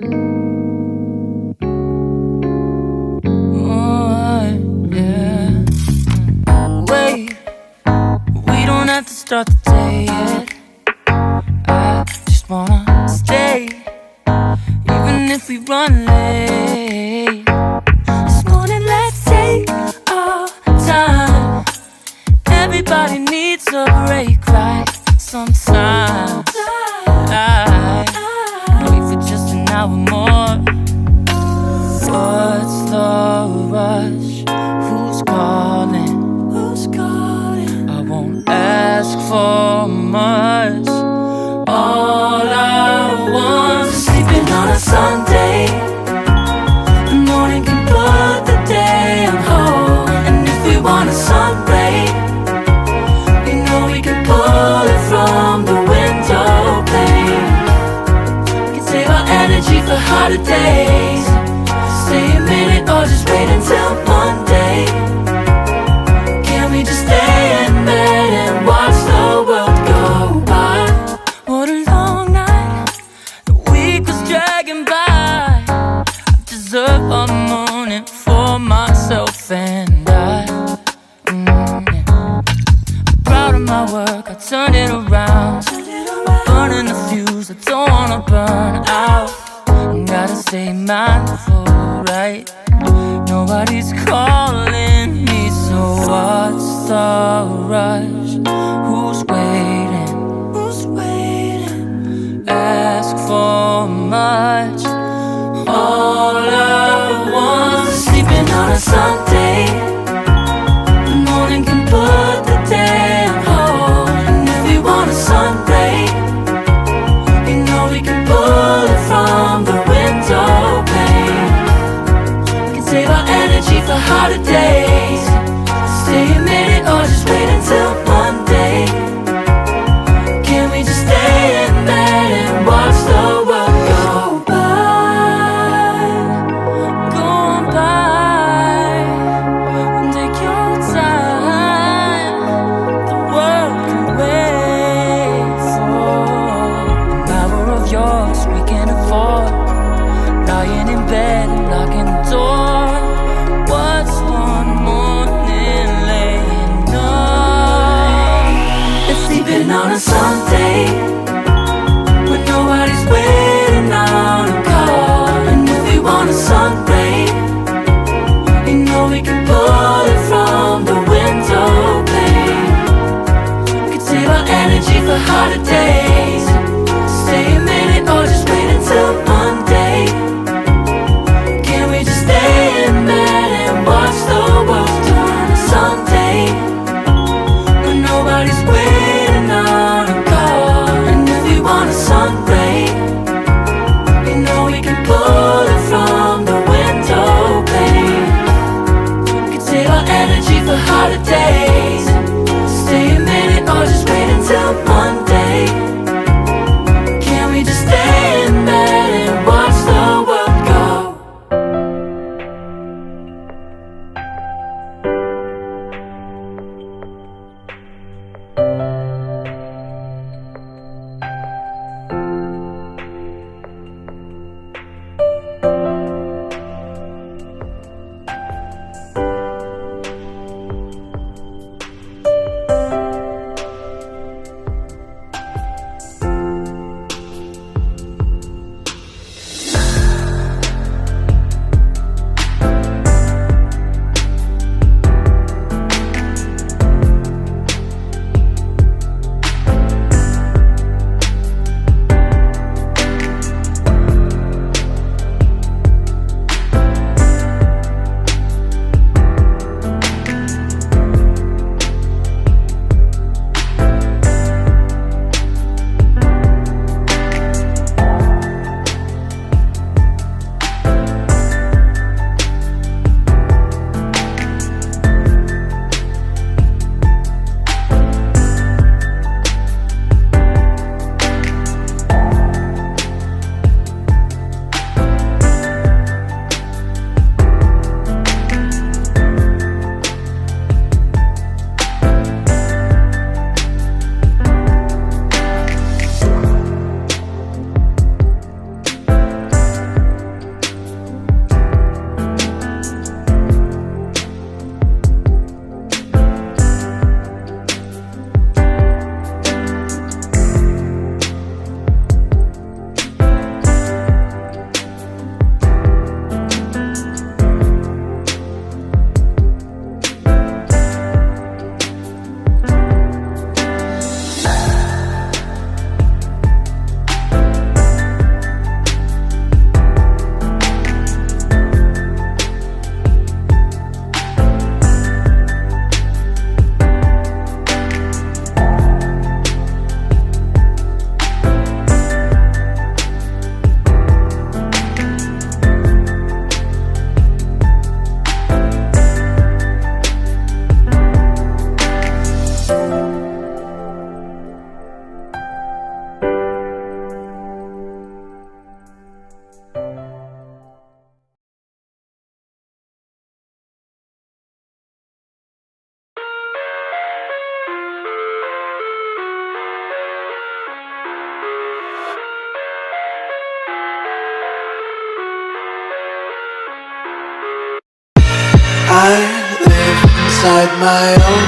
Oh, yeah. Wait, we don't have to start the day yet. I just wanna stay, even if we run late. This morning, let's take our time. Everybody needs a break, right? Sometimes I wait for just an hour more. What's the rush? Who's calling? Who's calling? I won't ask for much. All I want is sleeping on a Sunday. The morning can put the day on hold. And if we want a sun ray, we know we can pull it from the window pane. We can save our energy for harder days. Stay a minute or just wait until Monday. Can we just stay in bed and watch the world go by? What a long night, the week was dragging by. I deserve a morning for myself and I. I'm proud of my work, I turned it around. I'm burning the fuse, I don't wanna burn out. Gotta stay mindful, right? Nobody's calling me, so what's the rush? Who's waiting? Who's waiting? Ask for much. All I want is sleeping on a Sunday. The morning can put the day on hold. And if we want a sun ray, you know we can pull it from the window pane. We can save our energy for harder days. Stay a minute or just wait until Monday. Can we just stay in bed and watch the world go by? Go on by and take your time. The world can wait for an hour of yours we can afford. Lying in bed and locking the door. What's one morning laying up? It's sleeping on a Sunday when nobody's waiting on a call. And if we want a sun ray, you know we can pull it from the window pane. We can save our energy for harder days. Stay a minute or just wait until Monday. Can we just stay in bed and watch the world turn to Sunday when nobody's waiting on a call? And if we want a sun ray, you know we can pull it from the window pane. We can save our energy for harder days. Stay a minute or just wait until Monday. Can we just stay in bed and watch the world go? inside my own